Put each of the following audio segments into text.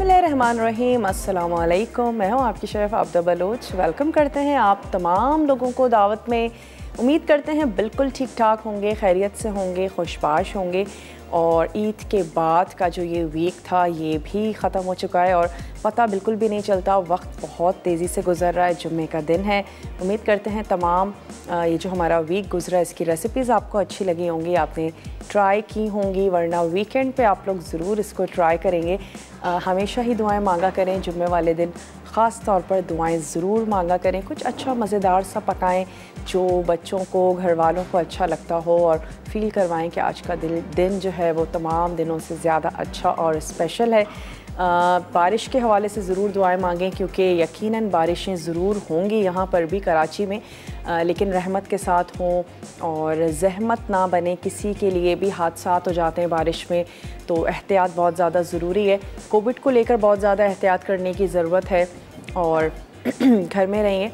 बिस्मिल्लाहिर्रहमानिर्रहीम। अस्सलाम वालेकुम। मैं हूँ आपकी शेफ़ आबिदा बलोच। वेलकम करते हैं आप तमाम लोगों को दावत में। उम्मीद करते हैं बिल्कुल ठीक ठाक होंगे, खैरियत से होंगे, खुशबाश होंगे। और ईद के बाद का जो ये वीक था ये भी ख़त्म हो चुका है और पता बिल्कुल भी नहीं चलता, वक्त बहुत तेज़ी से गुजर रहा है। जुम्मे का दिन है। उम्मीद करते हैं तमाम ये जो हमारा वीक गुजरा इसकी रेसिपीज़ आपको अच्छी लगी होंगी, आपने ट्राई की होंगी, वरना वीकेंड पे आप लोग ज़रूर इसको ट्राई करेंगे। हमेशा ही दुआएं मांगा करें, जुम्मे वाले दिन ख़ास तौर पर दुआएं ज़रूर मांगा करें। कुछ अच्छा मज़ेदार सा पकाएं जो बच्चों को, घर वालों को अच्छा लगता हो और फ़ील करवाएं कि आज का दिन जो है वो तमाम दिनों से ज़्यादा अच्छा और स्पेशल है। बारिश के हवाले से ज़रूर दुआएं मांगें क्योंकि यकीनन बारिशें ज़रूर होंगी यहाँ पर भी कराची में, लेकिन रहमत के साथ हों और ज़हमत ना बने। किसी के लिए भी हादसात हो जाते हैं बारिश में, तो एहतियात बहुत ज़्यादा ज़रूरी है। कोविड को लेकर बहुत ज़्यादा एहतियात करने की ज़रूरत है और घर में रहिए।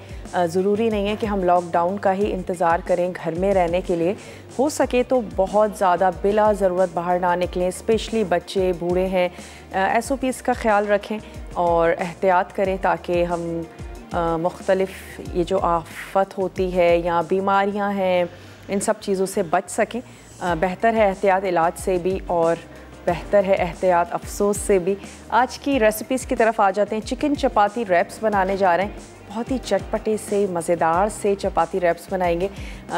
ज़रूरी नहीं है कि हम लॉकडाउन का ही इंतज़ार करें घर में रहने के लिए। हो सके तो बहुत ज़्यादा बिला ज़रूरत बाहर ना निकलें, स्पेशली बच्चे, बूढ़े हैं। SOPs का ख़्याल रखें और एहतियात करें ताकि हम मुख्तलिफ़ ये जो आफ़त होती है या बीमारियां हैं इन सब चीज़ों से बच सकें। बेहतर है एहतियात इलाज से भी और बेहतर है एहतियात अफसोस से भी। आज की रेसिपीज़ की तरफ आ जाते हैं। चिकन चपाती रैप्स बनाने जा रहे हैं। बहुत ही चटपटे से मज़ेदार से चपाती रैप्स बनाएंगे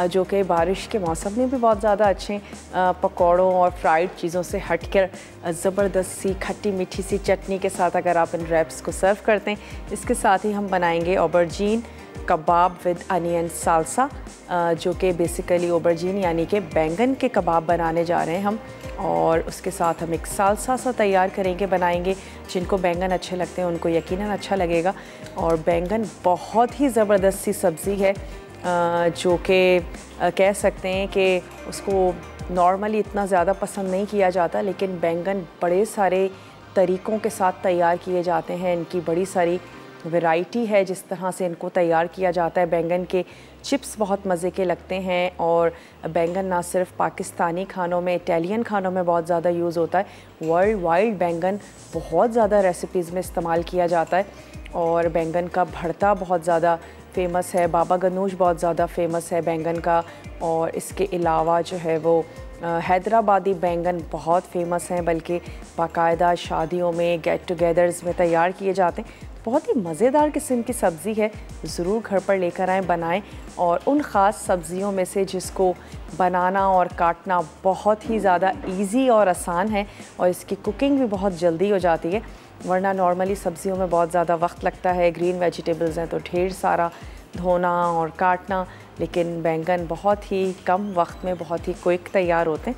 जो कि बारिश के मौसम में भी बहुत ज़्यादा अच्छे हैं। पकौड़ों और फ्राइड चीज़ों से हटकर ज़बरदस्त सी खट्टी मीठी सी चटनी के साथ अगर आप इन रैप्स को सर्व करते हैं। इसके साथ ही हम बनाएंगे ऑबरजीन कबाब विद अनियन सालसा, जो कि बेसिकली ऑबरजीन यानी कि बैंगन के कबाब बनाने जा रहे हैं हम। और उसके साथ हम एक सालसा सा तैयार करेंगे, बनाएंगे। जिनको बैंगन अच्छे लगते हैं उनको यकीनन अच्छा लगेगा। और बैंगन बहुत ही ज़बरदस्त सी सब्ज़ी है जो कि कह सकते हैं कि उसको नॉर्मली इतना ज़्यादा पसंद नहीं किया जाता, लेकिन बैंगन बड़े सारे तरीक़ों के साथ तैयार किए जाते हैं। इनकी बड़ी सारी वैरायटी है जिस तरह से इनको तैयार किया जाता है। बैंगन के चिप्स बहुत मज़े के लगते हैं और बैंगन ना सिर्फ पाकिस्तानी खानों में, इटालियन खानों में बहुत ज़्यादा यूज़ होता है। वर्ल्ड वाइड बैंगन बहुत ज़्यादा रेसिपीज़ में इस्तेमाल किया जाता है और बैंगन का भरता बहुत ज़्यादा फ़ेमस है। बाबा गनूश बहुत ज़्यादा फ़ेमस है बैंगन का। और इसके अलावा जो है वो हैदराबादी बैंगन बहुत फ़ेमस हैं, बल्कि बाकायदा शादियों में, गेट टुगेदर्स में तैयार किए जाते हैं। बहुत ही मज़ेदार किस्म की सब्ज़ी है, ज़रूर घर पर लेकर आएँ, बनाएं। और उन ख़ास सब्ज़ियों में से जिसको बनाना और काटना बहुत ही ज़्यादा इजी और आसान है और इसकी कुकिंग भी बहुत जल्दी हो जाती है, वरना नॉर्मली सब्ज़ियों में बहुत ज़्यादा वक्त लगता है। ग्रीन वेजिटेबल्स हैं तो ढेर सारा धोना और काटना, लेकिन बैंगन बहुत ही कम वक्त में बहुत ही क्विक तैयार होते हैं।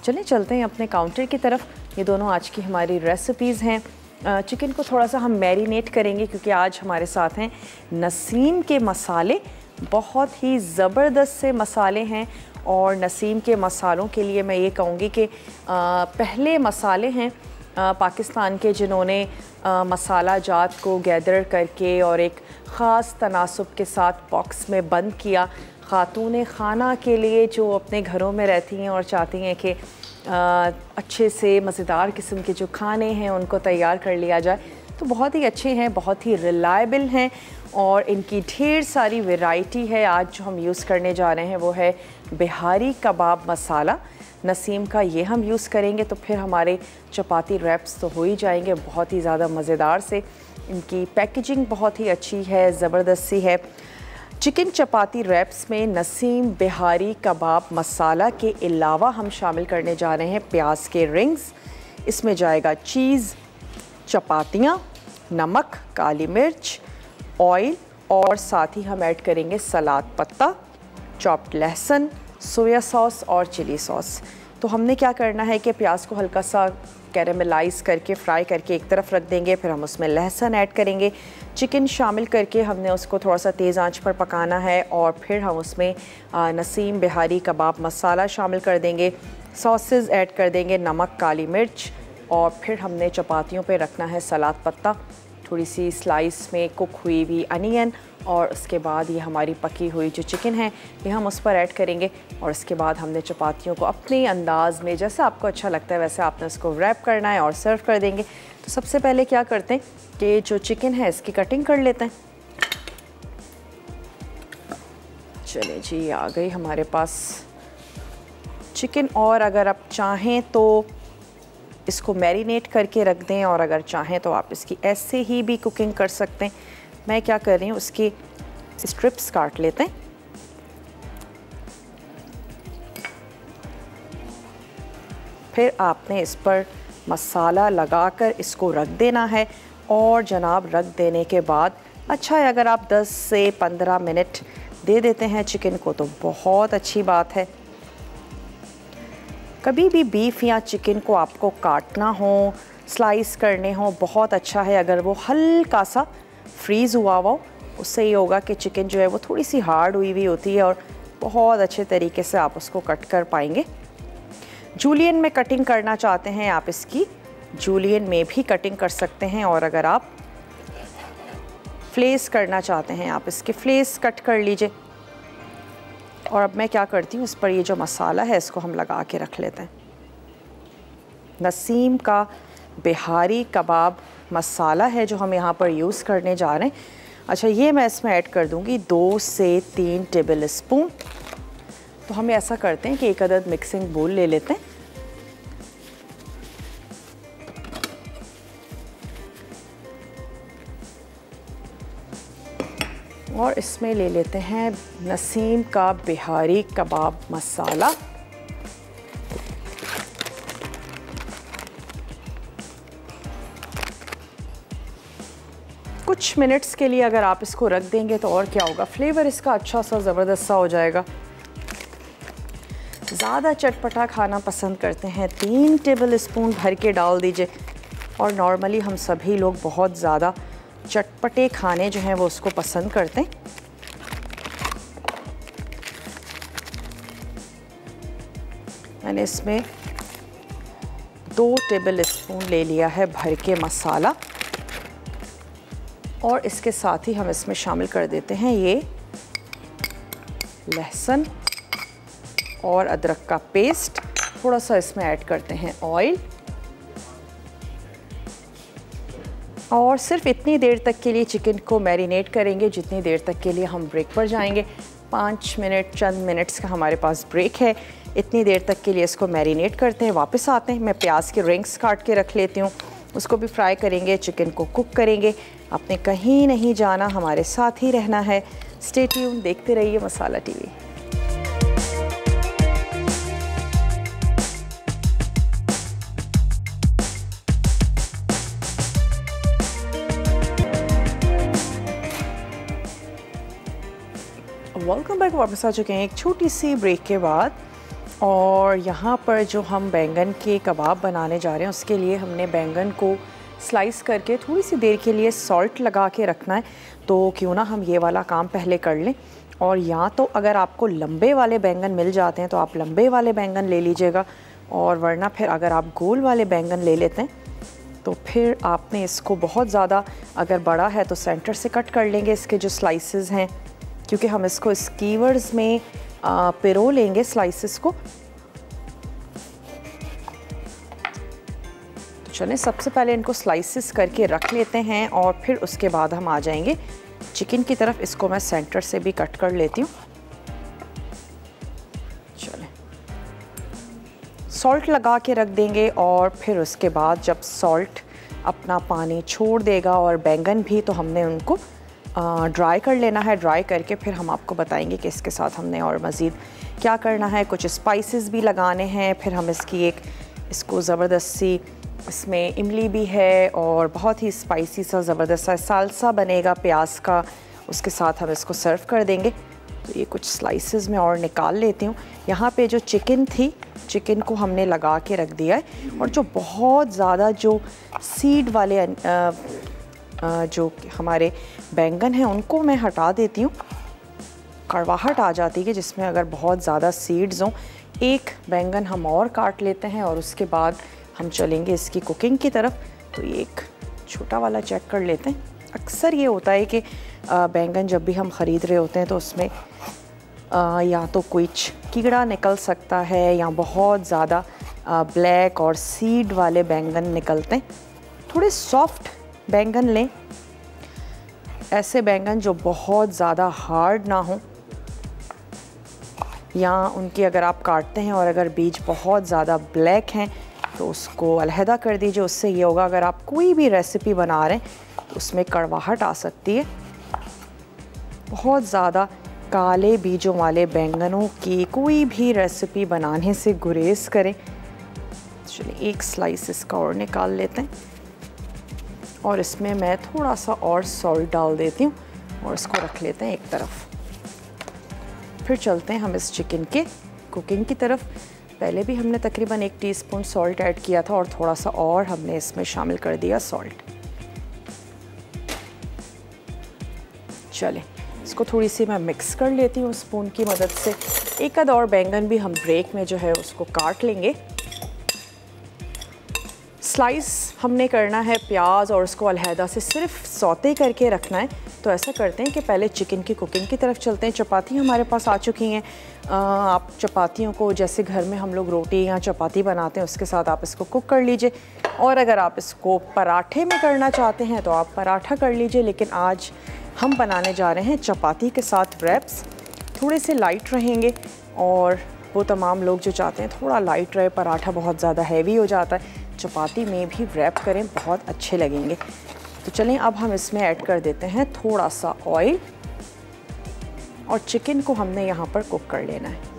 चलें चलते हैं अपने काउंटर की तरफ। ये दोनों आज की हमारी रेसिपीज़ हैं। चिकन को थोड़ा सा हम मैरिनेट करेंगे क्योंकि आज हमारे साथ हैं नसीम के मसाले। बहुत ही ज़बरदस्त से मसाले हैं और नसीम के मसालों के लिए मैं ये कहूँगी कि पहले मसाले हैं पाकिस्तान के जिन्होंने मसाला जात को गैदर करके और एक ख़ास तनासब के साथ बॉक्स में बंद किया। ख़ातून खाना के लिए जो अपने घरों में रहती हैं और चाहती हैं कि अच्छे से मज़ेदार किस्म के जो खाने हैं उनको तैयार कर लिया जाए, तो बहुत ही अच्छे हैं, बहुत ही रिलायबल हैं और इनकी ढेर सारी वैरायटी है। आज जो हम यूज़ करने जा रहे हैं वो है बिहारी कबाब मसाला। नसीम का ये हम यूज़ करेंगे तो फिर हमारे चपाती रैप्स तो हो ही जाएंगे बहुत ही ज़्यादा मज़ेदार से। इनकी पैकेजिंग बहुत ही अच्छी है, ज़बरदस्त सी है। चिकन चपाती रैप्स में नसीम बिहारी कबाब मसाला के अलावा हम शामिल करने जा रहे हैं प्याज के रिंग्स। इसमें जाएगा चीज़, चपातियाँ, नमक, काली मिर्च, ऑयल और साथ ही हम ऐड करेंगे सलाद पत्ता, चॉप्ड लहसुन, सोया सॉस और चिली सॉस। तो हमने क्या करना है कि प्याज को हल्का सा कैरेमलाइज करके फ्राई करके एक तरफ रख देंगे, फिर हम उसमें लहसुन ऐड करेंगे। चिकन शामिल करके हमने उसको थोड़ा सा तेज़ आंच पर पकाना है और फिर हम उसमें नसीम बिहारी कबाब मसाला शामिल कर देंगे, सॉसेस ऐड कर देंगे, नमक, काली मिर्च और फिर हमने चपातियों पे रखना है सलाद पत्ता, थोड़ी सी स्लाइस में कुक हुई हुई अनियन और उसके बाद ये हमारी पकी हुई जो चिकन है ये हम उस पर ऐड करेंगे। और उसके बाद हमने चपातियों को अपने अंदाज़ में जैसा आपको अच्छा लगता है वैसे आपने उसको रैप करना है और सर्व कर देंगे। तो सबसे पहले क्या करते हैं कि जो चिकन है इसकी कटिंग कर लेते हैं। चलिए जी, आ गई हमारे पास चिकन। और अगर आप चाहें तो इसको मैरिनेट करके रख दें, और अगर चाहें तो आप इसकी ऐसे ही भी कुकिंग कर सकते हैं। मैं क्या कर रही हूँ, उसकी स्ट्रिप्स काट लेते हैं। फिर आपने इस पर मसाला लगाकर इसको रख देना है। और जनाब, रख देने के बाद अच्छा है अगर आप 10 से 15 मिनट दे देते हैं चिकन को तो बहुत अच्छी बात है। कभी भी बीफ या चिकन को आपको काटना हो, स्लाइस करने हो, बहुत अच्छा है अगर वो हल्का सा फ्रीज़ हुआ हो। उससे ये होगा कि चिकन जो है वो थोड़ी सी हार्ड हुई हुई होती है और बहुत अच्छे तरीके से आप उसको कट कर पाएंगे। जूलियन में कटिंग करना चाहते हैं आप इसकी जूलियन में भी कटिंग कर सकते हैं, और अगर आप फ्लेस करना चाहते हैं आप इसके फ्लेस कट कर लीजिए। और अब मैं क्या करती हूँ, इस पर ये जो मसाला है इसको हम लगा के रख लेते हैं। नसीम का बिहारी कबाब मसाला है जो हम यहाँ पर यूज़ करने जा रहे हैं। अच्छा, ये मैं इसमें ऐड कर दूँगी 2 से 3 टेबल स्पून। तो हम ऐसा करते हैं कि एक अदद मिक्सिंग बोल ले लेते हैं। और इसमें ले लेते हैं नसीम का बिहारी कबाब मसाला। कुछ मिनट्स के लिए अगर आप इसको रख देंगे तो और क्या होगा, फ्लेवर इसका अच्छा सा ज़बरदस्त सा हो जाएगा। ज़्यादा चटपटा खाना पसंद करते हैं 3 टेबल स्पून भर के डाल दीजिए। और नॉर्मली हम सभी लोग बहुत ज़्यादा चटपटे खाने जो हैं वो उसको पसंद करते हैं। मैंने इसमें 2 टेबल स्पून ले लिया है भर के मसाला। और इसके साथ ही हम इसमें शामिल कर देते हैं ये लहसुन और अदरक का पेस्ट। थोड़ा सा इसमें ऐड करते हैं ऑयल। और सिर्फ इतनी देर तक के लिए चिकन को मैरिनेट करेंगे जितनी देर तक के लिए हम ब्रेक पर जाएंगे। 5 मिनट, चंद मिनट्स का हमारे पास ब्रेक है। इतनी देर तक के लिए इसको मैरिनेट करते हैं, वापस आते हैं। मैं प्याज के रिंग्स काट के रख लेती हूँ, उसको भी फ्राई करेंगे, चिकन को कुक करेंगे। आपने कहीं नहीं जाना, हमारे साथ ही रहना है। स्टे ट्यून, देखते रहिए मसाला टीवी। Welcome back. वापस आ चुके हैं एक छोटी सी ब्रेक के बाद। और यहाँ पर जो हम बैंगन के कबाब बनाने जा रहे हैं उसके लिए हमने बैंगन को स्लाइस करके थोड़ी सी देर के लिए सॉल्ट लगा के रखना है। तो क्यों ना हम ये वाला काम पहले कर लें। और या तो अगर आपको लंबे वाले बैंगन मिल जाते हैं तो आप लंबे वाले बैंगन ले लीजिएगा, और वरना फिर अगर आप गोल वाले बैंगन ले लेते हैं तो फिर आपने इसको बहुत ज़्यादा, अगर बड़ा है तो सेंटर से कट कर लेंगे इसके जो स्लाइसेस हैं, क्योंकि हम इसको स्कीवर्स में पिरो लेंगे स्लाइसेस को। तो चलें, सबसे पहले इनको स्लाइसेस करके रख लेते हैं और फिर उसके बाद हम आ जाएंगे चिकन की तरफ। इसको मैं सेंटर से भी कट कर लेती हूँ। चलें, सॉल्ट लगा के रख देंगे और फिर उसके बाद जब सॉल्ट अपना पानी छोड़ देगा और बैंगन भी, तो हमने उनको ड्राई कर लेना है। ड्राई करके फिर हम आपको बताएंगे कि इसके साथ हमने और मज़ीद क्या करना है। कुछ स्पाइसेस भी लगाने हैं। फिर हम इसको ज़बरदस्त सी, इसमें इमली भी है और बहुत ही स्पाइसी सा ज़बरदस्त सा सालसा बनेगा प्याज का, उसके साथ हम इसको सर्व कर देंगे। तो ये कुछ स्लाइसेस में और निकाल लेती हूँ। यहाँ पे जो चिकन थी, चिकन को हमने लगा के रख दिया है। और जो बहुत ज़्यादा जो सीड वाले जो हमारे बैंगन हैं उनको मैं हटा देती हूँ। कड़वाहट आ जाती है जिसमें अगर बहुत ज़्यादा सीड्स हों। एक बैंगन हम और काट लेते हैं और उसके बाद हम चलेंगे इसकी कुकिंग की तरफ। तो ये एक छोटा वाला चेक कर लेते हैं। अक्सर ये होता है कि बैंगन जब भी हम ख़रीद रहे होते हैं तो उसमें या तो कुछ कीड़ा निकल सकता है या बहुत ज़्यादा ब्लैक और सीड वाले बैंगन निकलते हैं। थोड़े सॉफ्ट बैंगन लें, ऐसे बैंगन जो बहुत ज़्यादा हार्ड ना हो, या उनकी अगर आप काटते हैं और अगर बीज बहुत ज़्यादा ब्लैक हैं तो उसको अलहदा कर दीजिए। उससे ये होगा अगर आप कोई भी रेसिपी बना रहे हैं तो उसमें कड़वाहट आ सकती है। बहुत ज़्यादा काले बीजों वाले बैंगनों की कोई भी रेसिपी बनाने से गुरेज करें। चलिए एक स्लाइस इसका और निकाल लेते हैं और इसमें मैं थोड़ा सा और सॉल्ट डाल देती हूँ और इसको रख लेते हैं एक तरफ। फिर चलते हैं हम इस चिकन के कुकिंग की तरफ। पहले भी हमने तकरीबन 1 टीस्पून सॉल्ट ऐड किया था और थोड़ा सा और हमने इसमें शामिल कर दिया सॉल्ट। चलें इसको थोड़ी सी मैं मिक्स कर लेती हूँ स्पून की मदद से। एक आध और बैंगन भी हम ब्रेक में जो है उसको काट लेंगे। स्लाइस हमने करना है प्याज और उसको अलहदा से सिर्फ सौते करके रखना है। तो ऐसा करते हैं कि पहले चिकन की कुकिंग की तरफ चलते हैं। चपाती हमारे पास आ चुकी हैं। आप चपातियों को जैसे घर में हम लोग रोटी या चपाती बनाते हैं उसके साथ आप इसको कुक कर लीजिए, और अगर आप इसको पराठे में करना चाहते हैं तो आप पराठा कर लीजिए। लेकिन आज हम बनाने जा रहे हैं चपाती के साथ रैप्स। थोड़े से लाइट रहेंगे और वो तमाम लोग जो चाहते हैं थोड़ा लाइट रहे, पराठा बहुत ज़्यादा हैवी हो जाता है, चपाती में भी रैप करें, बहुत अच्छे लगेंगे। तो चलें अब हम इसमें ऐड कर देते हैं थोड़ा सा ऑयल और चिकन को हमने यहाँ पर कुक कर लेना है।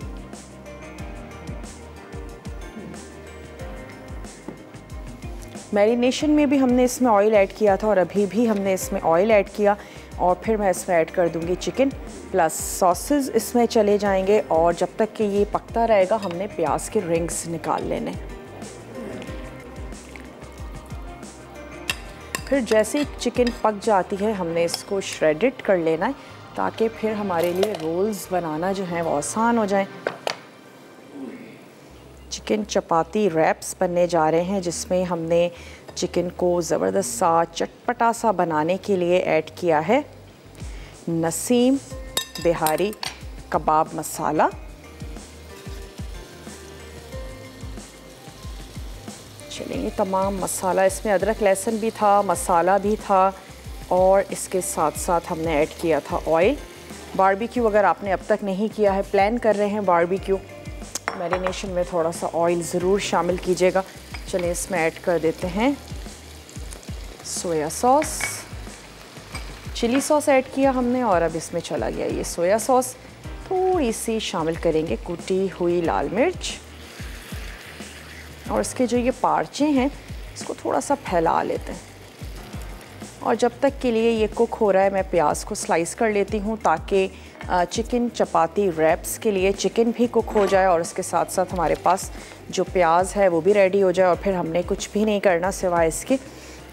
मैरिनेशन में भी हमने इसमें ऑयल ऐड किया था और अभी भी हमने इसमें ऑयल ऐड किया, और फिर मैं इसमें ऐड कर दूंगी चिकन प्लस सॉसेस इसमें चले जाएंगे। और जब तक कि ये पकता रहेगा हमने प्याज के रिंग्स निकाल लेने। फिर जैसे ही चिकन पक जाती है हमने इसको श्रेडेड कर लेना है ताकि फिर हमारे लिए रोल्स बनाना जो है वो आसान हो जाए। चिकन चपाती रैप्स बनने जा रहे हैं जिसमें हमने चिकन को ज़बरदस्त सा चटपटा सा बनाने के लिए ऐड किया है नसीम बिहारी कबाब मसाला। चलिए तमाम मसाला, इसमें अदरक लहसुन भी था, मसाला भी था, और इसके साथ साथ हमने ऐड किया था ऑयल। बारबेक्यू अगर आपने अब तक नहीं किया है, प्लान कर रहे हैं बारबेक्यू, मैरिनेशन में थोड़ा सा ऑयल ज़रूर शामिल कीजिएगा। चलिए इसमें ऐड कर देते हैं soya sauce, chili sauce add किया हमने, और अब इसमें चला गया ये सोया सॉस। थोड़ी सी शामिल करेंगे कुटी हुई लाल मिर्च, और इसके जो ये पार्चे हैं इसको थोड़ा सा फैला लेते हैं। और जब तक के लिए ये कुक हो रहा है मैं प्याज को स्लाइस कर लेती हूँ ताकि चिकन चपाती रैप्स के लिए चिकन भी कुक हो जाए और उसके साथ साथ हमारे पास जो प्याज है वो भी रेडी हो जाए। और फिर हमने कुछ भी नहीं करना सिवाय इसके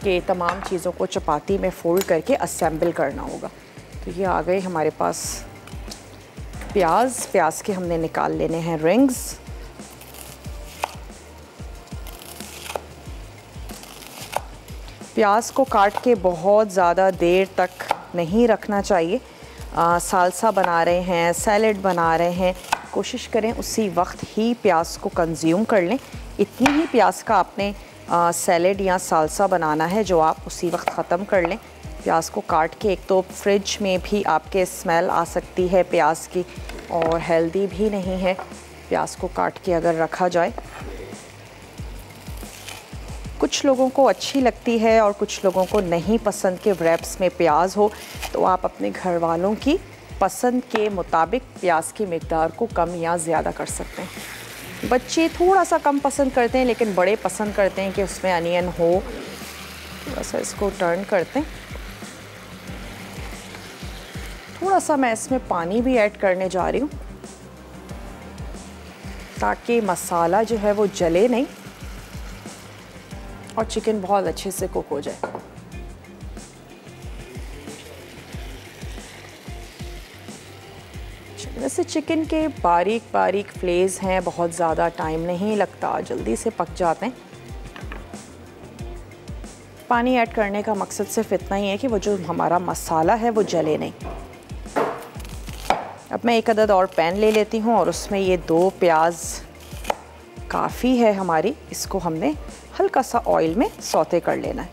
कि तमाम चीज़ों को चपाती में फोल्ड करके असेंबल करना होगा। तो ये आ गए हमारे पास प्याज के हमने निकाल लेने हैं रिंग्स। प्याज को काट के बहुत ज़्यादा देर तक नहीं रखना चाहिए। सालसा बना रहे हैं, सैलेड बना रहे हैं, कोशिश करें उसी वक्त ही प्याज को कंज्यूम कर लें। इतनी ही प्याज का आपने सैलेड या सालसा बनाना है जो आप उसी वक्त ख़त्म कर लें। प्याज को काट के, एक तो फ्रिज में भी आपके स्मेल आ सकती है प्याज की और हेल्दी भी नहीं है प्याज को काट के अगर रखा जाए। कुछ लोगों को अच्छी लगती है और कुछ लोगों को नहीं पसंद कि रैप्स में प्याज हो, तो आप अपने घर वालों की पसंद के मुताबिक प्याज की मिकदार को कम या ज़्यादा कर सकते हैं। बच्चे थोड़ा सा कम पसंद करते हैं लेकिन बड़े पसंद करते हैं कि उसमें अनियन हो। थोड़ा सा इसको टर्न करते हैं। थोड़ा सा मैं इसमें पानी भी ऐड करने जा रही हूँ ताकि मसाला जो है वो जले नहीं और चिकन बहुत अच्छे से कुक हो जाए। वैसे चिकन के बारीक बारीक फ्लेस हैं, बहुत ज़्यादा टाइम नहीं लगता, जल्दी से पक जाते हैं। पानी ऐड करने का मकसद सिर्फ इतना ही है कि वो जो हमारा मसाला है वो जले नहीं। अब मैं एक अदद और पैन ले लेती हूँ और उसमें ये 2 प्याज काफ़ी है हमारी, इसको हमने हल्का सा ऑयल में सौते कर लेना है।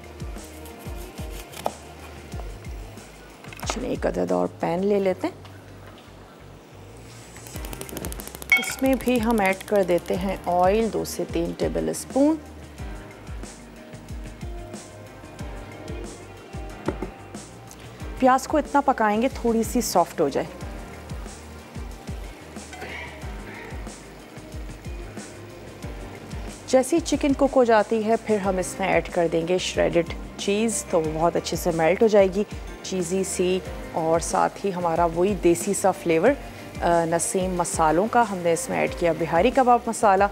एक अदद और पैन ले लेते हैं। इसमें भी हम ऐड कर देते हैं ऑयल 2 से 3 टेबल स्पून। प्याज को इतना पकाएंगे थोड़ी सी सॉफ्ट हो जाए। जैसे ही चिकन कुक हो जाती है फिर हम इसमें ऐड कर देंगे श्रेडेड चीज़, तो वो बहुत अच्छे से मेल्ट हो जाएगी, चीज़ी सी, और साथ ही हमारा वही देसी सा फ्लेवर नसीम मसालों का हमने इसमें ऐड किया, बिहारी कबाब मसाला।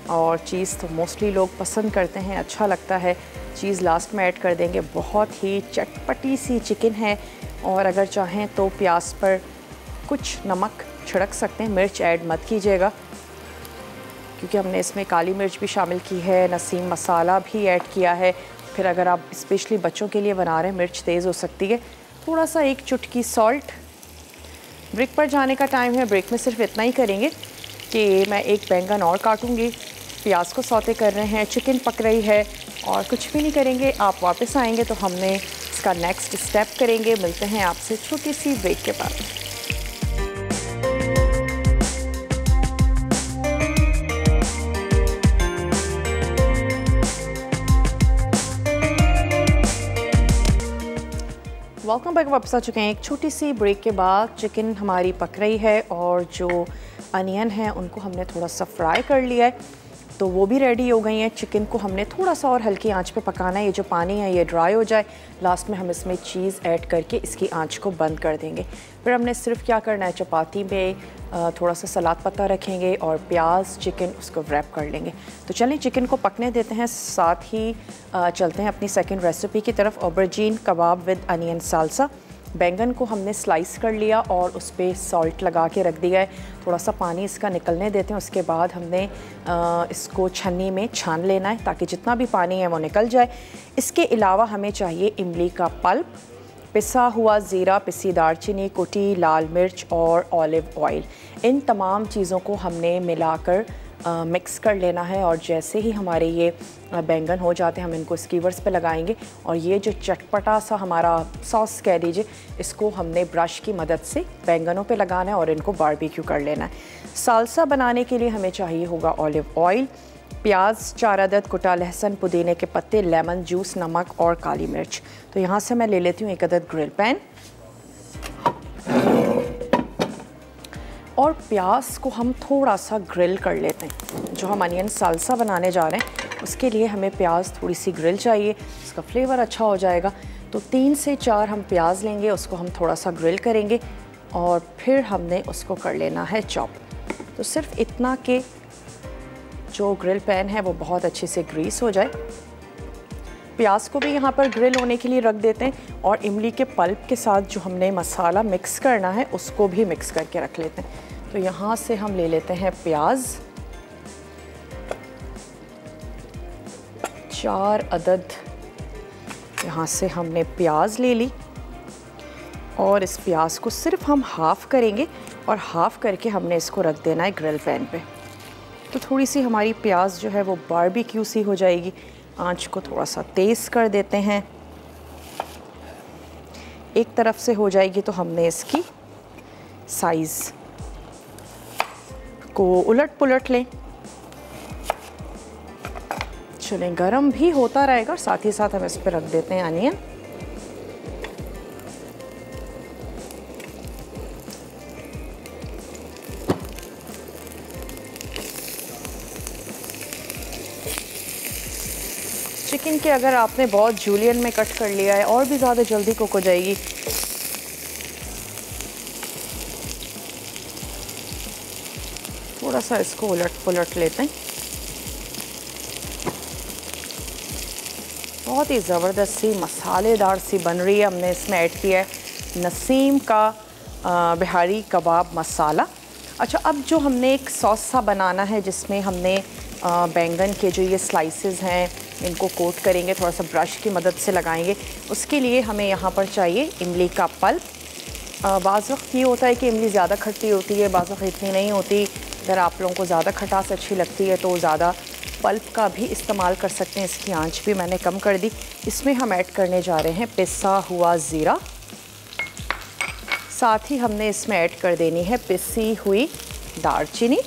और चीज़ तो मोस्टली लोग पसंद करते हैं, अच्छा लगता है। चीज़ लास्ट में ऐड कर देंगे। बहुत ही चटपटी सी चिकन है, और अगर चाहें तो प्याज पर कुछ नमक छिड़क सकते हैं, मिर्च ऐड मत कीजिएगा क्योंकि हमने इसमें काली मिर्च भी शामिल की है, नसीम मसाला भी ऐड किया है। फिर अगर आप स्पेशली बच्चों के लिए बना रहे हैं, मिर्च तेज़ हो सकती है। थोड़ा सा 1 चुटकी सॉल्ट। ब्रेक पर जाने का टाइम है, ब्रेक में सिर्फ इतना ही करेंगे कि मैं एक बैंगन और काटूंगी, प्याज को सौते कर रहे हैं, चिकन पक रही है, और कुछ भी नहीं करेंगे। आप वापस आएंगे तो हमने इसका नेक्स्ट स्टेप करेंगे। मिलते हैं आपसे छोटी सी ब्रेक के बाद। Welcome back. वापस आ चुके हैं एक छोटी सी ब्रेक के बाद। चिकन हमारी पक रही है और जो अनियन है उनको हमने थोड़ा सा फ्राई कर लिया है, तो वो भी रेडी हो गई हैं। चिकन को हमने थोड़ा सा और हल्की आंच पे पकाना है। ये जो पानी है ये ड्राई हो जाए। लास्ट में हम इसमें चीज़ ऐड करके इसकी आंच को बंद कर देंगे। फिर हमने सिर्फ क्या करना है, चपाती में थोड़ा सा सलाद पत्ता रखेंगे और प्याज चिकन उसको रैप कर लेंगे। तो चलें चिकन को पकने देते हैं, साथ ही चलते हैं अपनी सेकंड रेसिपी की तरफ, ऑबरजीन कबाब विद अनियन साल्सा। बैंगन को हमने स्लाइस कर लिया और उस पर सॉल्ट लगा के रख दिया है। थोड़ा सा पानी इसका निकलने देते हैं, उसके बाद हमने इसको छन्नी में छान लेना है ताकि जितना भी पानी है वो निकल जाए। इसके अलावा हमें चाहिए इमली का पल्प, पिसा हुआ ज़ीरा, पिसी दालचीनी, कुटी लाल मिर्च और ऑलिव ऑयल। इन तमाम चीज़ों को हमने मिलाकर मिक्स कर लेना है, और जैसे ही हमारे ये बैंगन हो जाते हैं हम इनको स्कीवर्स पे लगाएंगे, और ये जो चटपटा सा हमारा सॉस कह दीजिए, इसको हमने ब्रश की मदद से बैंगनों पे लगाना है और इनको बारबेक्यू कर लेना है। साल्सा बनाने के लिए हमें चाहिए होगा ऑलिव ऑयल, प्याज 4 अदद, कुटा लहसुन, पुदीने के पत्ते, लेमन जूस, नमक और काली मिर्च। तो यहाँ से मैं ले लेती हूँ 1 अदद ग्रिल पैन, और प्याज को हम थोड़ा सा ग्रिल कर लेते हैं। जो हम अनियन साल्सा बनाने जा रहे हैं उसके लिए हमें प्याज थोड़ी सी ग्रिल चाहिए, इसका फ्लेवर अच्छा हो जाएगा। तो 3 से 4 हम प्याज लेंगे, उसको हम थोड़ा सा ग्रिल करेंगे और फिर हमने उसको कर लेना है चॉप। तो सिर्फ इतना कि जो ग्रिल पैन है वो बहुत अच्छे से ग्रीस हो जाए। प्याज को भी यहाँ पर ग्रिल होने के लिए रख देते हैं, और इमली के पल्प के साथ जो हमने मसाला मिक्स करना है उसको भी मिक्स करके रख लेते हैं। तो यहाँ से हम ले लेते हैं प्याज, 4 अदद यहाँ से हमने प्याज ले ली, और इस प्याज को सिर्फ हम हाफ़ करेंगे और हाफ़ करके हमने इसको रख देना है ग्रिल पैन पे। तो थोड़ी सी हमारी प्याज जो है वो बारबेक्यू सी हो जाएगी। आंच को थोड़ा सा तेज़ कर देते हैं। एक तरफ से हो जाएगी तो हमने इसकी साइज़ को उलट पुलट लें। चलें, गरम भी होता रहेगा और साथ ही साथ हम इस पर रख देते हैं अनियन। चिकन के अगर आपने बहुत जूलियन में कट कर लिया है और भी ज़्यादा जल्दी कुक हो जाएगी। थोड़ा सा इसको उलट पुलट लेते हैं। बहुत ही ज़बरदस्त सी मसालेदार सी बन रही है। हमने इसमें ऐड किया है नसीम का बिहारी कबाब मसाला। अच्छा, अब जो हमने एक सॉस सा बनाना है जिसमें हमने बैंगन के जो ये स्लाइसेस हैं इनको कोट करेंगे, थोड़ा सा ब्रश की मदद से लगाएंगे। उसके लिए हमें यहाँ पर चाहिए इमली का पल्प। बाज़ वक्त ये होता है कि इमली ज़्यादा खट्टी होती है, बाज़ वक्त इतनी नहीं होती। अगर आप लोगों को ज़्यादा खटास अच्छी लगती है तो ज़्यादा पल्प का भी इस्तेमाल कर सकते हैं। इसकी आंच भी मैंने कम कर दी। इसमें हम ऐड करने जा रहे हैं पिसा हुआ ज़ीरा, साथ ही हमने इसमें ऐड कर देनी है पिसी हुई दालचीनी,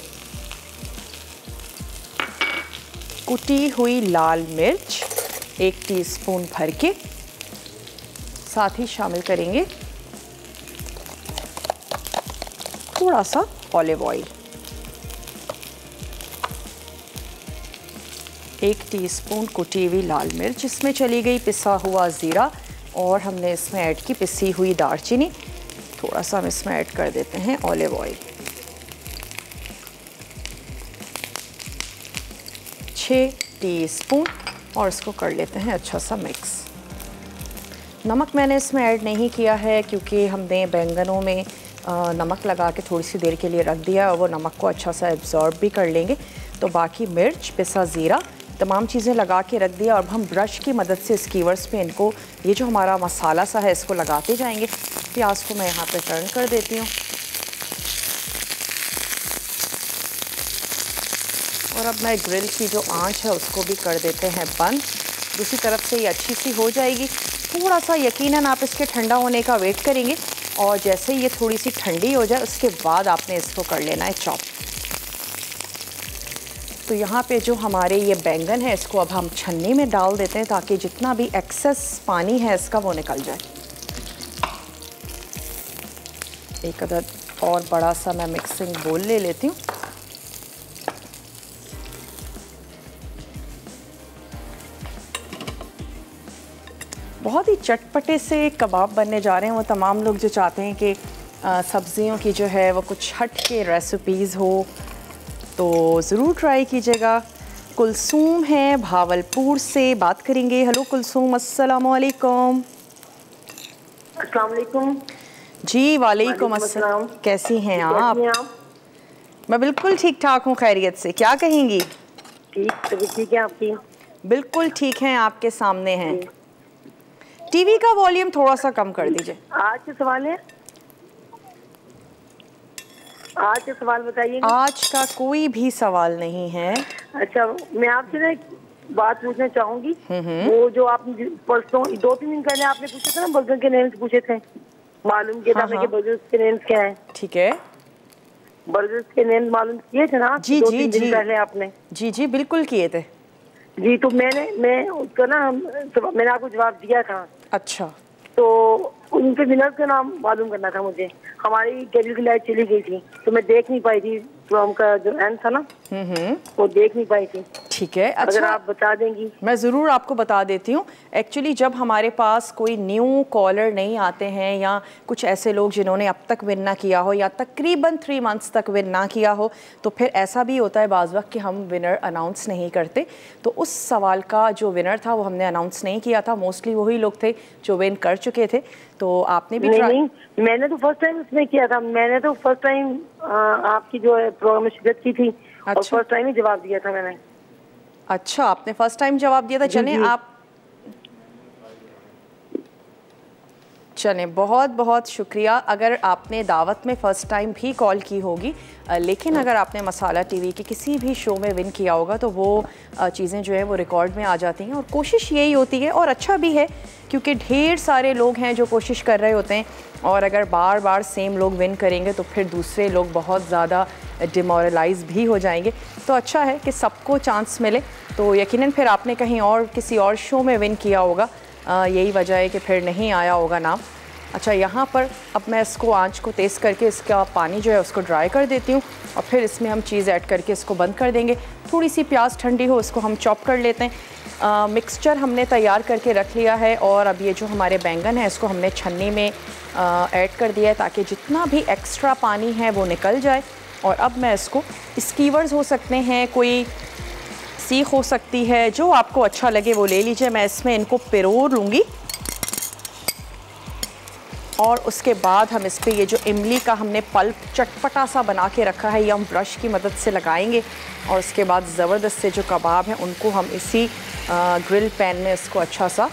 कुटी हुई लाल मिर्च 1 टीस्पून भर के, साथ ही शामिल करेंगे थोड़ा सा ऑलिव ऑयल, 1 टीस्पून कुटी हुई लाल मिर्च, इसमें चली गई पिसा हुआ ज़ीरा और हमने इसमें ऐड की पिसी हुई दालचीनी। थोड़ा सा हम इसमें ऐड कर देते हैं ऑलिव ऑयल, 6 टीस्पून, और इसको कर लेते हैं अच्छा सा मिक्स। नमक मैंने इसमें ऐड नहीं किया है क्योंकि हमने बैंगनों में नमक लगा के थोड़ी सी देर के लिए रख दिया और वो नमक को अच्छा सा एब्जॉर्ब भी कर लेंगे। तो बाकी मिर्च, पिसा ज़ीरा, तमाम चीज़ें लगा के रख दिया। और हम ब्रश की मदद से स्कीवर्स पे इनको, ये जो हमारा मसाला सा है, इसको लगाते जाएंगे। प्याज को मैं यहाँ पे टर्न कर देती हूँ और अब मैं ग्रिल की जो आंच है उसको भी कर देते हैं बंद। दूसरी तरफ से ये अच्छी सी हो जाएगी। थोड़ा सा यकीनन आप इसके ठंडा होने का वेट करेंगे और जैसे ही ये थोड़ी सी ठंडी हो जाए उसके बाद आपने इसको कर लेना है चॉप। तो यहाँ पे जो हमारे ये बैंगन है इसको अब हम छन्नी में डाल देते हैं ताकि जितना भी एक्सेस पानी है इसका वो निकल जाए। एक अदद और बड़ा सा मैं मिक्सिंग बोल ले लेती हूँ। बहुत ही चटपटे से कबाब बनने जा रहे हैं। वो तमाम लोग जो चाहते हैं कि सब्ज़ियों की जो है वो कुछ हट के रेसिपीज़ हो तो ज़रूर ट्राई कीजिएगा। कुलसूम है भावलपुर से, बात करेंगे। हेलो कुलसूम, अस्सलाम वालेकुम। अस्सलाम वालेकुम। जी वालेकुम अस्सलाम। कैसी हैं आप? मैं बिल्कुल ठीक ठाक हूँ, खैरियत से। क्या कहेंगी? ठीक, तभी ठीक है आपकी? बिल्कुल ठीक हैं, आपके सामने हैं। टीवी का वॉल्यूम थोड़ा सा कम कर दीजिए। आज के सवाल है, आज के सवाल बताइए। आज का कोई भी सवाल नहीं है। अच्छा, मैं आपसे ना एक बात पूछना चाहूंगी। वो जो आपने परसों 2-3 दिन पहले आपने पूछे थे ना, बर्गर के नेम्स पूछे थे, मालूम किया था कि बर्गर के नेम्स क्या है? ठीक है, बर्गर के नेम्स मालूम किए थे ना? जी 2-3 दिन पहले आपने। जी जी बिल्कुल किए थे जी। तो मैं उसका ना मैंने आपको जवाब दिया था। अच्छा, तो उनके विनर्स का नाम मालूम करना था मुझे। हमारी टेबल की लाइट चली गई थी तो मैं देख नहीं पाई थी, तो हमका जो एंड था ना वो देख नहीं पाई थी। ठीक है, अच्छा अगर आप बता देंगी। मैं ज़रूर आपको बता देती हूँ। एक्चुअली जब हमारे पास कोई न्यू कॉलर नहीं आते हैं या कुछ ऐसे लोग जिन्होंने अब तक विन ना किया हो या तकरीबन 3 मंथ्स तक विन ना किया हो, तो फिर ऐसा भी होता है बाज़ वक्त कि हम विनर अनाउंस नहीं करते। तो उस सवाल का जो विनर था वो हमने अनाउंस नहीं किया था। मोस्टली वही लोग थे जो विन कर चुके थे। तो आपने भी नहीं, मैंने तो फर्स्ट टाइम इसमें किया था। मैंने तो फर्स्ट टाइम आपकी जो है प्रोग्राम में शिरकत की थी। अच्छा। और फर्स्ट टाइम ही जवाब दिया था मैंने। अच्छा, आपने फर्स्ट टाइम जवाब दिया था। चलें, बहुत बहुत शुक्रिया। अगर आपने दावत में फ़र्स्ट टाइम भी कॉल की होगी, लेकिन अगर आपने मसाला टीवी के किसी भी शो में विन किया होगा तो वो चीज़ें जो है वो रिकॉर्ड में आ जाती हैं। और कोशिश यही होती है, और अच्छा भी है क्योंकि ढेर सारे लोग हैं जो कोशिश कर रहे होते हैं, और अगर बार बार सेम लोग विन करेंगे तो फिर दूसरे लोग बहुत ज़्यादा डिमोरलाइज भी हो जाएंगे। तो अच्छा है कि सबको चांस मिले। तो यकीनन फिर आपने कहीं और किसी और शो में विन किया होगा, यही वजह है कि फिर नहीं आया होगा नाम। अच्छा, यहाँ पर अब मैं इसको आंच को तेज़ करके इसका पानी जो है उसको ड्राई कर देती हूँ और फिर इसमें हम चीज़ ऐड करके इसको बंद कर देंगे। थोड़ी सी प्याज ठंडी हो इसको हम चॉप कर लेते हैं। मिक्सचर हमने तैयार करके रख लिया है और अब ये जो हमारे बैंगन है इसको हमने छन्नी में ऐड कर दिया है ताकि जितना भी एक्स्ट्रा पानी है वो निकल जाए। और अब मैं इसको, स्कीवर्स हो सकते हैं, कोई सीख हो सकती है, जो आपको अच्छा लगे वो ले लीजिए। मैं इसमें इनको पिरो लूँगी और उसके बाद हम इस पर ये जो इमली का हमने पल्प चटपटा सा बना के रखा है ये हम ब्रश की मदद से लगाएंगे। और उसके बाद ज़बरदस्त से जो कबाब हैं उनको हम इसी ग्रिल पैन में इसको अच्छा सा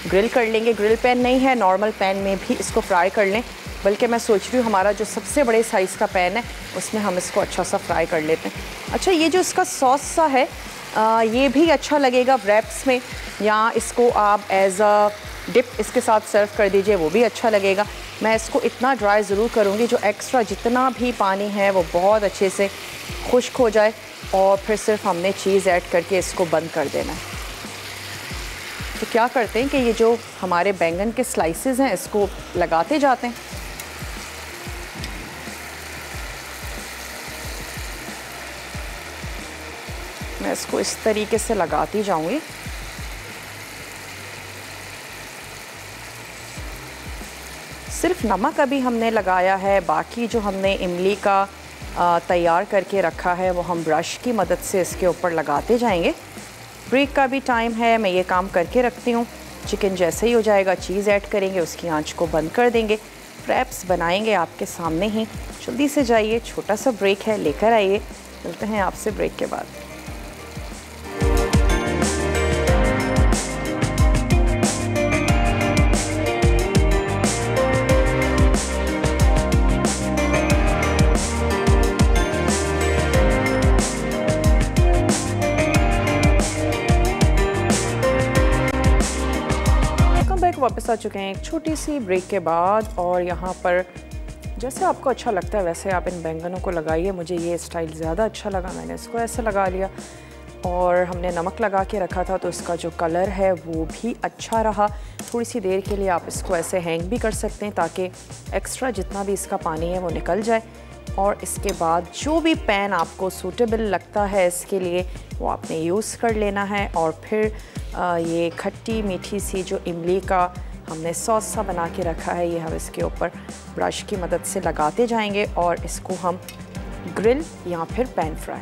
ग्रिल कर लेंगे। ग्रिल पैन नहीं है, नॉर्मल पैन में भी इसको फ्राई कर लें, बल्कि मैं सोच रही हूँ हमारा जो सबसे बड़े साइज़ का पैन है उसमें हम इसको अच्छा सा फ्राई कर लेते हैं। अच्छा, ये जो इसका सॉस सा है ये भी अच्छा लगेगा रैप्स में, या इसको आप एज अ डिप इसके साथ सर्व कर दीजिए, वो भी अच्छा लगेगा। मैं इसको इतना ड्राई ज़रूर करूँगी जो एक्स्ट्रा जितना भी पानी है वो बहुत अच्छे से खुश्क हो जाए, और फिर सिर्फ हमने चीज़ ऐड करके इसको बंद कर देना है। तो क्या करते हैं कि ये जो हमारे बैंगन के स्लाइसेस हैं इसको लगाते जाते हैं। मैं इसको इस तरीके से लगाती जाऊंगी। सिर्फ नमक अभी हमने लगाया है, बाकी जो हमने इमली का तैयार करके रखा है वो हम ब्रश की मदद से इसके ऊपर लगाते जाएंगे। ब्रेक का भी टाइम है, मैं ये काम करके रखती हूँ। चिकन जैसे ही हो जाएगा चीज़ ऐड करेंगे, उसकी आंच को बंद कर देंगे, रैप्स बनाएंगे आपके सामने ही। जल्दी से जाइए, छोटा सा ब्रेक है, लेकर आइए। मिलते हैं आपसे ब्रेक के बाद। वापस आ चुके हैं एक छोटी सी ब्रेक के बाद, और यहाँ पर जैसे आपको अच्छा लगता है वैसे आप इन बैंगनों को लगाइए। मुझे ये स्टाइल ज़्यादा अच्छा लगा, मैंने इसको ऐसे लगा लिया। और हमने नमक लगा के रखा था तो इसका जो कलर है वो भी अच्छा रहा। थोड़ी सी देर के लिए आप इसको ऐसे हैंग भी कर सकते हैं ताकि एक्स्ट्रा जितना भी इसका पानी है वो निकल जाए। और इसके बाद जो भी पैन आपको सूटेबल लगता है इसके लिए वो आपने यूज़ कर लेना है। और फिर ये खट्टी मीठी सी जो इमली का हमने सॉस सा बना के रखा है, ये हम इसके ऊपर ब्रश की मदद से लगाते जाएंगे और इसको हम ग्रिल या फिर पैन फ्राई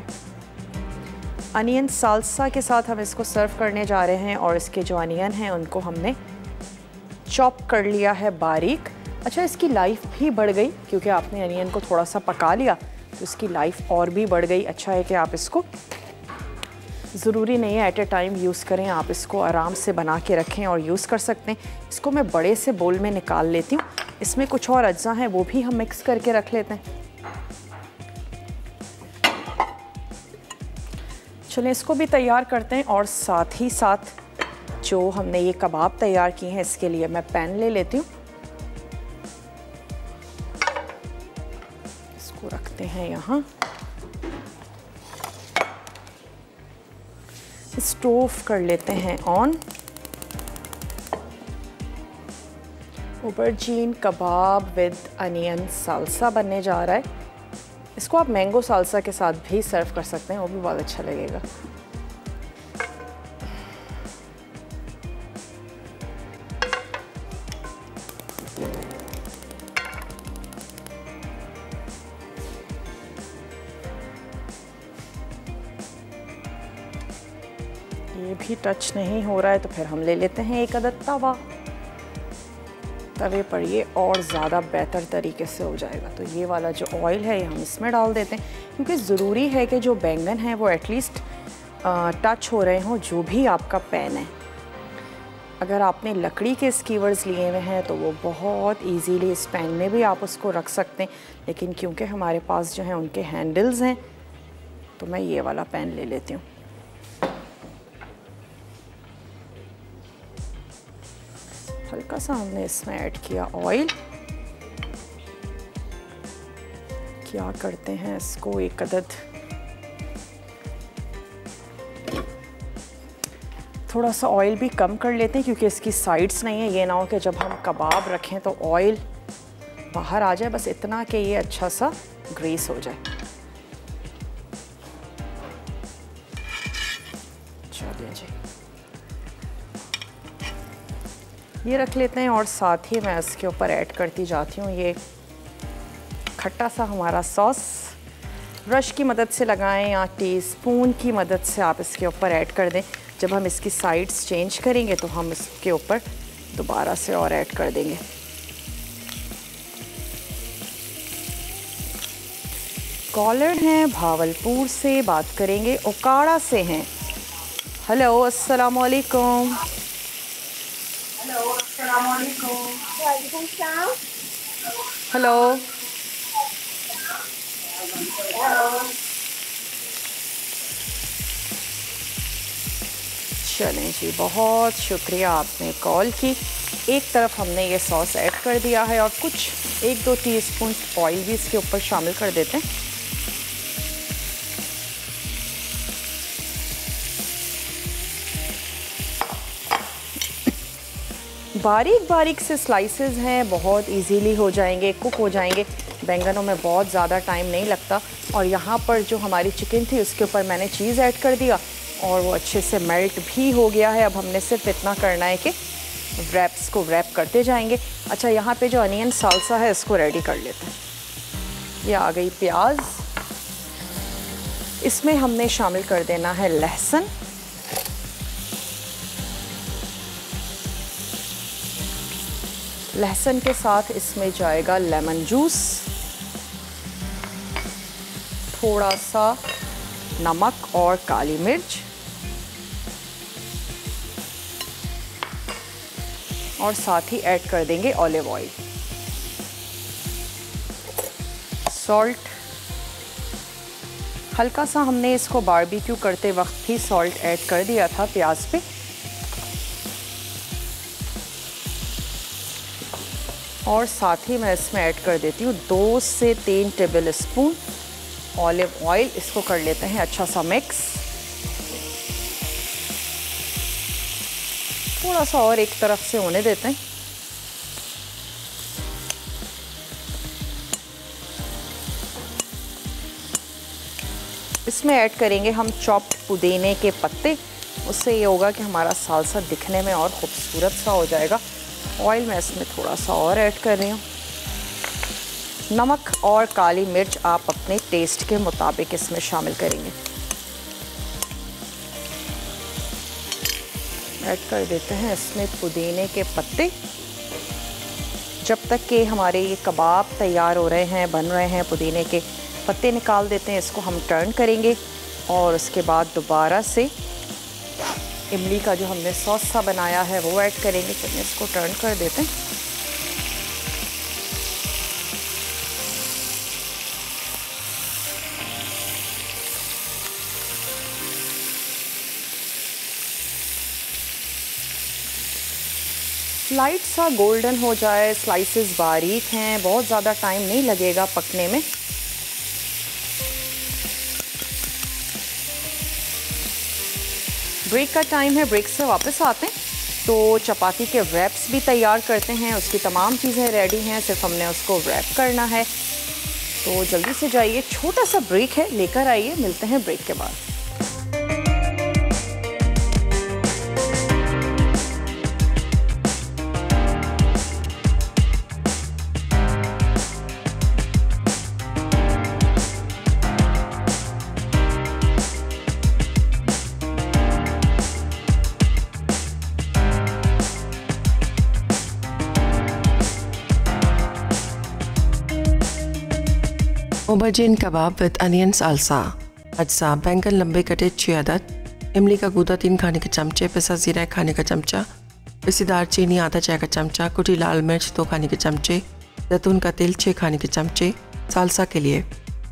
अनियन साल्सा के साथ हम इसको सर्व करने जा रहे हैं। और इसके जो अनियन हैं उनको हमने चॉप कर लिया है बारीक। अच्छा, इसकी लाइफ भी बढ़ गई क्योंकि आपने अनियन को थोड़ा सा पका लिया तो इसकी लाइफ और भी बढ़ गई। अच्छा है कि आप इसको, ज़रूरी नहीं है एट ए टाइम यूज़ करें, आप इसको आराम से बना के रखें और यूज़ कर सकते हैं। इसको मैं बड़े से बोल में निकाल लेती हूँ, इसमें कुछ और अज्जा हैं वो भी हम मिक्स करके रख लेते हैं। चलिए इसको भी तैयार करते हैं। और साथ ही साथ जो हमने ये कबाब तैयार किए हैं इसके लिए मैं पैन ले लेती हूँ, इसको रखते हैं यहाँ। स्टोव कर लेते हैं on. Aubergine kebab with onion salsa बनने जा रहा है। इसको आप मैंगो साल्सा के साथ भी सर्व कर सकते हैं, वो भी बहुत अच्छा लगेगा। ये भी टच नहीं हो रहा है तो फिर हम ले लेते हैं एक अदद तवा। तवे पर ये और ज़्यादा बेहतर तरीके से हो जाएगा। तो ये वाला जो ऑयल है ये हम इसमें डाल देते हैं क्योंकि ज़रूरी है कि जो बैंगन है वो एटलीस्ट टच हो रहे हों जो भी आपका पैन है। अगर आपने लकड़ी के स्कीवर्स लिए हुए हैं तो वो बहुत इजीली इस पैन में भी आप उसको रख सकते हैं, लेकिन क्योंकि हमारे पास जो है उनके हैंडल्स हैं तो मैं ये वाला पैन ले लेती हूँ। हल्का सा हमने इसमें ऐड किया ऑयल। क्या करते हैं इसको एक अदद थोड़ा सा ऑयल भी कम कर लेते हैं क्योंकि इसकी साइड्स नहीं है। ये ना हो कि जब हम कबाब रखें तो ऑयल बाहर आ जाए, बस इतना कि ये अच्छा सा ग्रीस हो जाए। चलिए जी, ये रख लेते हैं। और साथ ही मैं इसके ऊपर ऐड करती जाती हूँ ये खट्टा सा हमारा सॉस। ब्रश की मदद से लगाएं या टीस्पून की मदद से आप इसके ऊपर ऐड कर दें। जब हम इसकी साइड्स चेंज करेंगे तो हम इसके ऊपर दोबारा से और ऐड कर देंगे। कॉलर हैं भावलपुर से, बात करेंगे ओकाड़ा से हैं। हेलो, अस्सलाम वालेकुम। हेलो, चलें जी, बहुत शुक्रिया आपने कॉल की। एक तरफ हमने ये सॉस ऐड कर दिया है और कुछ 1-2 टीस्पून ऑयल भी इसके ऊपर शामिल कर देते हैं। बारीक बारीक से स्लाइसेस हैं, बहुत इजीली हो जाएंगे, कुक हो जाएंगे। बैंगनों में बहुत ज़्यादा टाइम नहीं लगता। और यहाँ पर जो हमारी चिकन थी उसके ऊपर मैंने चीज़ ऐड कर दिया और वो अच्छे से मेल्ट भी हो गया है। अब हमने सिर्फ इतना करना है कि रैप्स को रैप करते जाएंगे। अच्छा, यहाँ पे जो अनियन साल्सा है इसको रेडी कर लेते हैं। ये आ गई प्याज, इसमें हमने शामिल कर देना है लहसुन, लहसुन के साथ इसमें जाएगा लेमन जूस, थोड़ा सा नमक और काली मिर्च और साथ ही ऐड कर देंगे ऑलिव ऑयल, सॉल्ट, हल्का सा हमने इसको बारबेक्यू करते वक्त ही सॉल्ट ऐड कर दिया था प्याज पे। और साथ ही मैं इसमें ऐड कर देती हूँ 2 से 3 टेबल स्पून ऑलिव ऑयल। इसको कर लेते हैं अच्छा सा मिक्स। थोड़ा सा और एक तरफ से होने देते हैं। इसमें ऐड करेंगे हम चॉप्ड पुदीने के पत्ते। उससे ये होगा कि हमारा सालसा दिखने में और खूबसूरत सा हो जाएगा। ऑयल मैं इसमें थोड़ा सा और ऐड कर रही हूँ। नमक और काली मिर्च आप अपने टेस्ट के मुताबिक इसमें शामिल करेंगे। ऐड कर देते हैं इसमें पुदीने के पत्ते। जब तक कि हमारे ये कबाब तैयार हो रहे हैं, बन रहे हैं, पुदीने के पत्ते निकाल देते हैं। इसको हम टर्न करेंगे और उसके बाद दोबारा से इमली का जो हमने सॉस सा बनाया है वो ऐड करेंगे। चलिए इसको टर्न कर देते हैं। लाइट सा गोल्डन हो जाए, स्लाइसेस बारीक हैं, बहुत ज़्यादा टाइम नहीं लगेगा पकने में। ब्रेक का टाइम है, ब्रेक से वापस आते हैं तो चपाती के रैप्स भी तैयार करते हैं। उसकी तमाम चीज़ें रेडी हैं, सिर्फ हमने उसको रैप करना है। तो जल्दी से जाइए, छोटा सा ब्रेक है, लेकर आइए, मिलते हैं ब्रेक के बाद। ऑबरजीन कबाब विद अनियन साल्सा। अज्जा: बैंगन लंबे कटे 6 अदद, इमली का गूदा 3 खाने के चमचे, पिसा जीरा 1 खाने का चमचा, पिसी दालचीनी आधा चाय का चमचा, कुटी लाल मिर्च 2 खाने के चमचे, जैतून का तेल 6 खाने के चमचे। साल्सा के लिए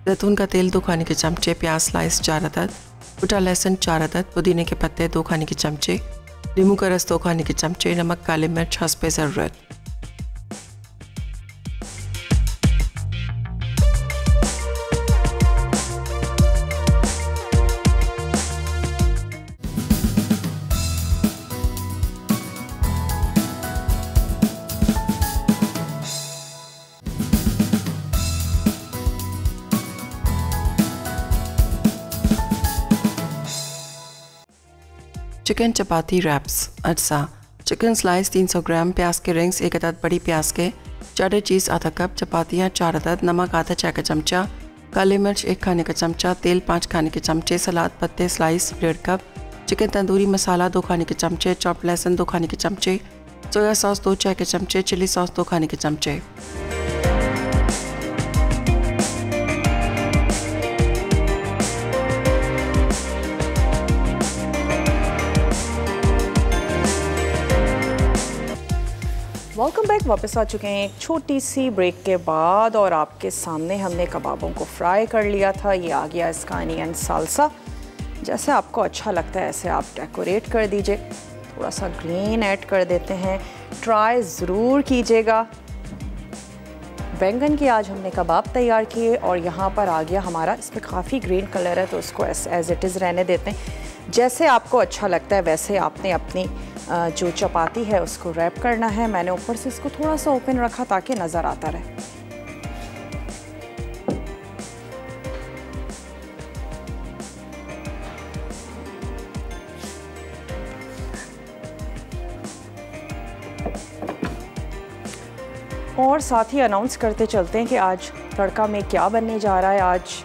जैतून का तेल 2 खाने के चमचे, प्याज स्लाइस 4 अदद, कुटा लहसुन 4 अदद, पुदीने के पत्ते 2 खाने के चमचे, नींबू का रस 2 खाने के चमचे, नमक, काली मिर्च हस्बे ज़रूरत। चिकन चपाती रैप्स। अज्जा: चिकन स्लाइस 300 ग्राम, प्याज के रिंग्स 1 अदद बड़ी प्याज के, चेडर चीज़ आधा कप, चपातियाँ 4 अदद, नमक आधा चाय का चमचा, काली मिर्च 1 खाने का चमचा, तेल 5 खाने के चमचे, सलाद पत्ते slice 1.5 cup, chicken tandoori masala 2 खाने के चमचे, चॉप लहसुन 2 खाने के चमचे, सोया सॉस 2 चाय के चमचे, चिली सॉस 2 खाने के चमचे। Welcome back. वापस आ चुके हैं एक छोटी सी ब्रेक के बाद और आपके सामने हमने कबाबों को फ्राई कर लिया था। ये आ गया इसका अनियन साल्सा। जैसे आपको अच्छा लगता है ऐसे आप डेकोरेट कर दीजिए। थोड़ा सा ग्रीन ऐड कर देते हैं, ट्राई ज़रूर कीजिएगा। बैंगन की आज हमने कबाब तैयार किए और यहाँ पर आ गया हमारा, इसमें काफ़ी ग्रीन कलर है तो उसको एज इट इज़ रहने देते हैं। जैसे आपको अच्छा लगता है वैसे आपने अपनी जो चपाती है उसको रैप करना है। मैंने ऊपर से इसको थोड़ा सा ओपन रखा ताकि नज़र आता रहे। और साथ ही अनाउंस करते चलते हैं कि आज तड़का में क्या बनने जा रहा है। आज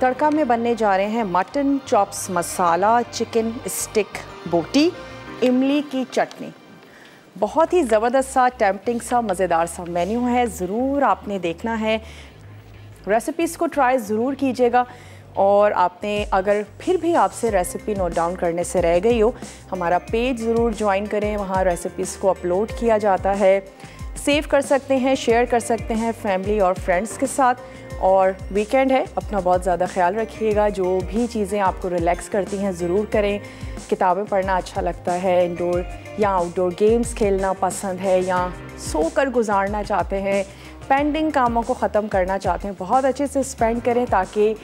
तड़का में बनने जा रहे हैं मटन चॉप्स मसाला, चिकन स्टिक बोटी, इमली की चटनी। बहुत ही ज़बरदस्त सा, टेम्पटिंग सा, मज़ेदार सा मेन्यू है। ज़रूर आपने देखना है, रेसिपीज़ को ट्राई ज़रूर कीजिएगा। और आपने अगर फिर भी आपसे रेसिपी नोट डाउन करने से रह गई हो, हमारा पेज ज़रूर ज्वाइन करें, वहाँ रेसिपीज़ को अपलोड किया जाता है। सेव कर सकते हैं, शेयर कर सकते हैं फैमिली और फ्रेंड्स के साथ। और वीकेंड है, अपना बहुत ज़्यादा ख्याल रखिएगा। जो भी चीज़ें आपको रिलैक्स करती हैं ज़रूर करें। किताबें पढ़ना अच्छा लगता है, इंडोर या आउटडोर गेम्स खेलना पसंद है, या सोकर गुजारना चाहते हैं, पेंडिंग कामों को ख़त्म करना चाहते हैं, बहुत अच्छे से स्पेंड करें ताकि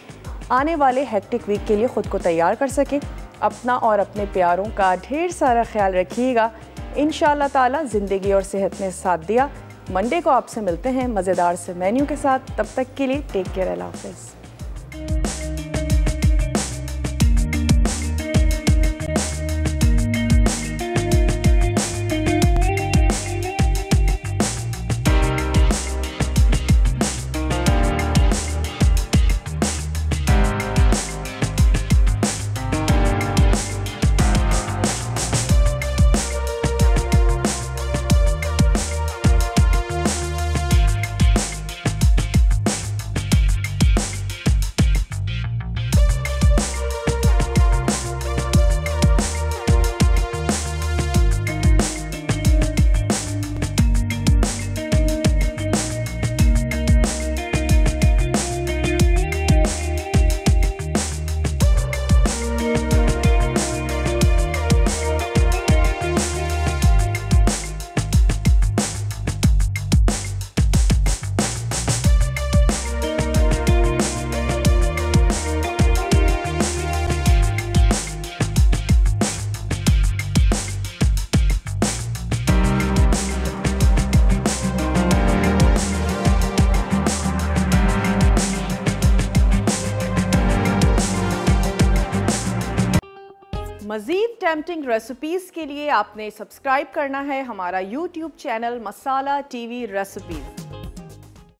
आने वाले हेक्टिक वीक के लिए ख़ुद को तैयार कर सकें। अपना और अपने प्यारों का ढेर सारा ख्याल रखिएगा। इंशाअल्लाह ताला ज़िंदगी और सेहत ने साथ दिया। मंडे को आपसे मिलते हैं मज़ेदार से मेन्यू के साथ। तब तक के लिए टेक केयर, अल्लाह हाफ़िज़। मज़ीद टेम्पटिंग रेसिपीज़ के लिए आपने सब्सक्राइब करना है हमारा YouTube चैनल मसाला TV रेसिपीज़।